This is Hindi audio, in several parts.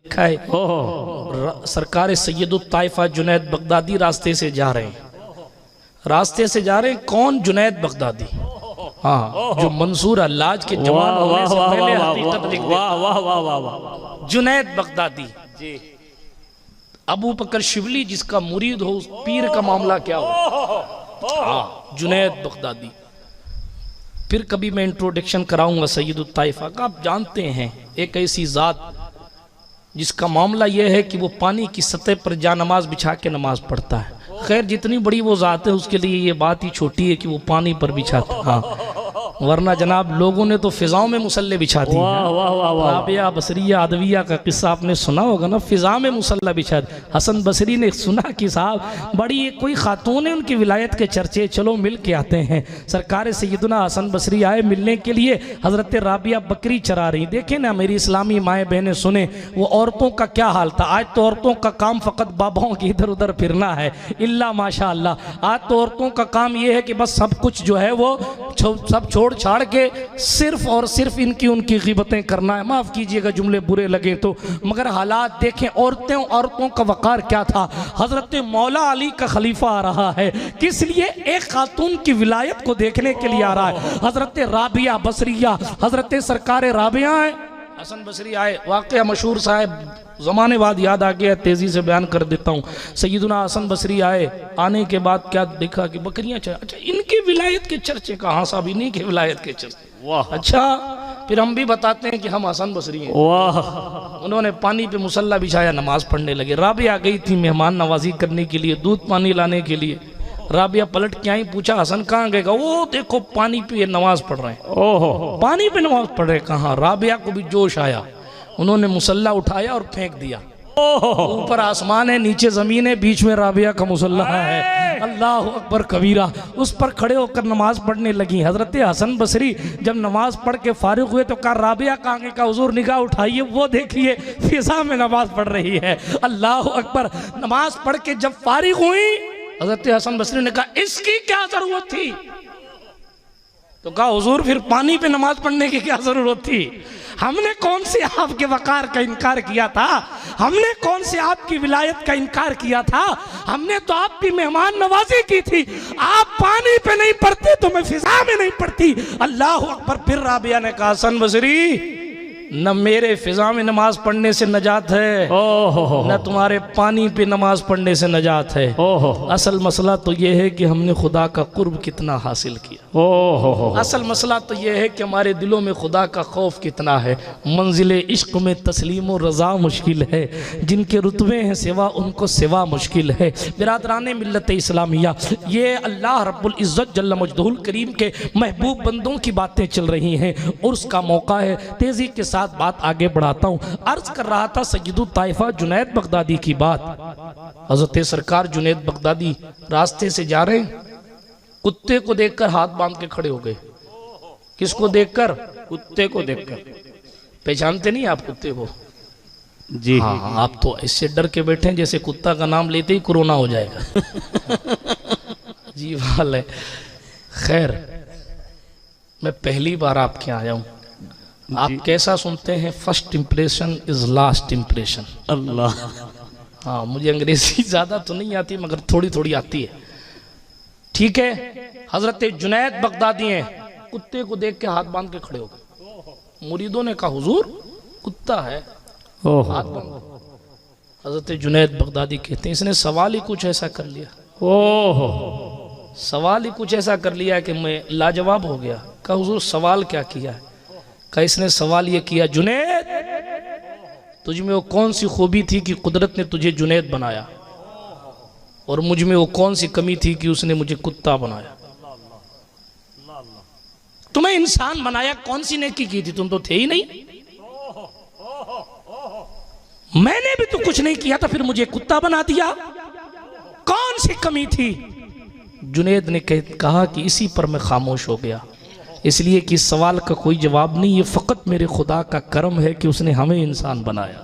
लिखा है सरकार सैयदुत ताइफा जुनैद बगदादी रास्ते से जा रहे हैं। कौन? जुनैद बगदादी। हाँ, जो मंसूर अल्लाज के जवान होने से पहले हकीकत लिख दे। जुनैद बगदादी जी। अबू बकर शिबली जिसका मुरीद हो, उस पीर का मामला क्या हो? हाँ, जुनैद बगदादी। फिर कभी मैं इंट्रोडक्शन कराऊंगा सैयदुत ताइफा का। आप जानते हैं एक ऐसी जात जिसका मामला यह है कि वो पानी की सतह पर जा नमाज बिछा के नमाज पढ़ता है। खैर, जितनी बड़ी वो जात है उसके लिए ये बात ही छोटी है कि वो पानी पर बिछाता। हाँ, वरना जनाब लोगों ने तो फिजाओं में मुसल्ले बिछा दिए। राबिया बसरिया अदविया का किस्सा आपने सुना होगा ना, फिजा में मुसल्ला बिछा दिया। हसन बसरी ने सुना कि साहब बड़ी कोई खातून है, उनकी विलायत के चर्चे, चलो मिल के आते हैं। सरकार सैयदना हसन बसरी आए मिलने के लिए। हजरत राबिया बकरी चरा रही। देखें ना मेरी इस्लामी माएँ बहनें, सुने वो औरतों का क्या हाल था। आज तो औरतों का काम फ़कत बाबाओं की इधर उधर फिरना है, इल्ला माशा अल्लाह। आज तो औरतों का काम ये है कि बस सब कुछ जो है वो सब छोड़ छाड़ के सिर्फ और सिर्फ इनकी उनकी ग़ीबतें करना है। माफ़ कीजिएगा जुमले बुरे लगे तो, मगर हालात देखें। औरतों का वक़ार क्या था। हज़रत मौला अली का खलीफा आ रहा है, किस लिए? एक खातून की विलायत को देखने के लिए आ रहा है। हज़रत राबिया बसरिया, हज़रत सरकार राबिया है, हसन बसरी आए। वाक़या मशहूर साहब, ज़माने बाद याद आ गया, तेज़ी से बयान कर देता हूँ। सैयदना हसन बसरी आए, आने के बाद क्या देखा कि बकरियाँ चढ़। अच्छा, इनके विलायत के चर्चे कहाँ साहब? इन्हीं के विलायत के चर्चे। वाह। अच्छा, फिर हम भी बताते हैं कि हम हसन बसरी हैं। वाह। उन्होंने पानी पे मुसल्ला बिछाया, नमाज पढ़ने लगे। राबिया गई थी मेहमान नवाजी करने के लिए, दूध पानी लाने के लिए। राबिया पलट के आई, पूछा हसन कहाँ गएगा? वो देखो पानी पे नमाज पढ़ रहे हैं। ओहो, पानी पे नमाज पढ़ रहे कहाँ? राबिया को भी जोश आया, उन्होंने मुसल्ला उठाया और फेंक दिया। ऊपर आसमान है, नीचे जमीन है, बीच में राबिया का मुसल्ला है। अल्लाह अकबर कबीरा। उस पर खड़े होकर नमाज पढ़ने लगी। हजरत हसन बसरी जब नमाज पढ़ के फारिग हुए तो कहा राबिया कहाँ गए? का हुजूर निगाह उठाइए, वो देखिए फिजा में नमाज पढ़ रही है। अल्लाह अकबर। नमाज पढ़ के जब फारिग हुई, हजरत हसन बसरी ने कहा इसकी क्या जरूरत थी? तो कहा हुजूर फिर पानी पे नमाज पढ़ने की क्या जरूरत थी? हमने कौन से आपके वकार का इनकार किया था? हमने कौन से आपकी विलायत का इनकार किया था? हमने तो आपकी मेहमान नवाजी की थी। आप पानी पे नहीं पढ़ते तो मैं फिजा में नहीं पढ़ती। अल्लाह अकबर। फिर राबिया ने कहा हसन बसरी, न मेरे फिजा में नमाज पढ़ने से नजात है, न तुम्हारे पानी पे नमाज पढ़ने से नजात है। असल मसला तो यह है कि हमने खुदा का कुर्ब कितना हासिल किया। असल मसला तो यह है कि हमारे दिलों में खुदा का खौफ कितना है। मंजिल इश्क में तस्लीम व रज़ा मुश्किल है, जिनके रुतबे हैं सिवा उनको सिवा मुश्किल है। बिरादरान मिल्लत इस्लामिया, ये अल्लाह रब्बुल इज़्ज़त जल्ल मजदहुल करीम के महबूब बंदों की बातें चल रही हैं और उसका मौका है। तेज़ी के साथ बात आगे बढ़ाता हूँ। अर्ज कर रहा था सैयदुत ताइफा जुनैद बगदादी की बात। हज़रत सरकार जुनैद बगदादी रास्ते से जा रहे हैं, कुत्ते को देखकर हाथ बांध के खड़े हो गए। किसको देखकर? कुत्ते को देखकर। पहचानते नहीं आप कुत्ते को? जी हाँ, आप तो इससे डर के बैठे हैं जैसे कुत्ता का नाम लेते ही कोरोना हो जाएगा। जी वाल है। खैर, मैं पहली बार आपके आया हूँ। आप कैसा सुनते हैं? First impression is last impression. Allah. हाँ, मुझे अंग्रेजी ज़्यादा तो नहीं आती मगर थोड़ी थोड़ी आती है। ठीक है, हजरत जुनैद बगदादी हैं, कुत्ते को देख के हाथ बांध के खड़े हो गए। मुरीदों ने कहा हुजूर कुत्ता है, हाथ बांध। हजरत जुनैद बगदादी कहते हैं इसने सवाल ही कुछ ऐसा कर लिया। ओहो, सवाल ही कुछ ऐसा कर लिया कि मैं लाजवाब हो गया। कहा हुजूर सवाल क्या किया है? कहा इसने सवाल ये किया जुनैद तुझ में वो कौन सी खूबी थी कि कुदरत ने तुझे जुनैद बनाया, और मुझ में वो कौन सी कमी थी कि उसने मुझे कुत्ता बनाया। तुम्हें इंसान बनाया, कौन सी नेकी की थी? तुम तो थे ही नहीं। मैंने भी तो कुछ नहीं किया था, फिर मुझे कुत्ता बना दिया। कौन सी कमी थी? जुनैद ने कहा कि इसी पर मैं खामोश हो गया, इसलिए कि इस सवाल का कोई जवाब नहीं, ये फ़कत मेरे खुदा का करम है कि उसने हमें इंसान बनाया।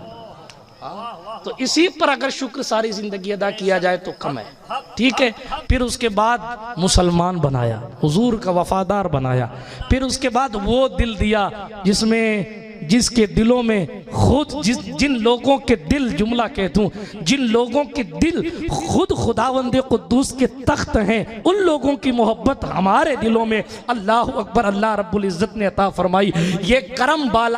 तो इसी पर अगर शुक्र सारी ज़िंदगी अदा किया जाए तो कम है। ठीक है, फिर उसके बाद मुसलमान बनाया, हुजूर का वफादार बनाया। फिर उसके बाद वो दिल दिया जिसमें जिसके दिलों में खुद जिन लोगों के दिल, जुमला कह दूं, जिन लोगों के दिल खुद खुदावंद कुद्दूस के तख्त हैं, उन लोगों की मोहब्बत हमारे दिलों में अल्लाह अकबर, अल्लाह रब्बुल इज़्ज़त ने अता फरमाई। ये करम बाला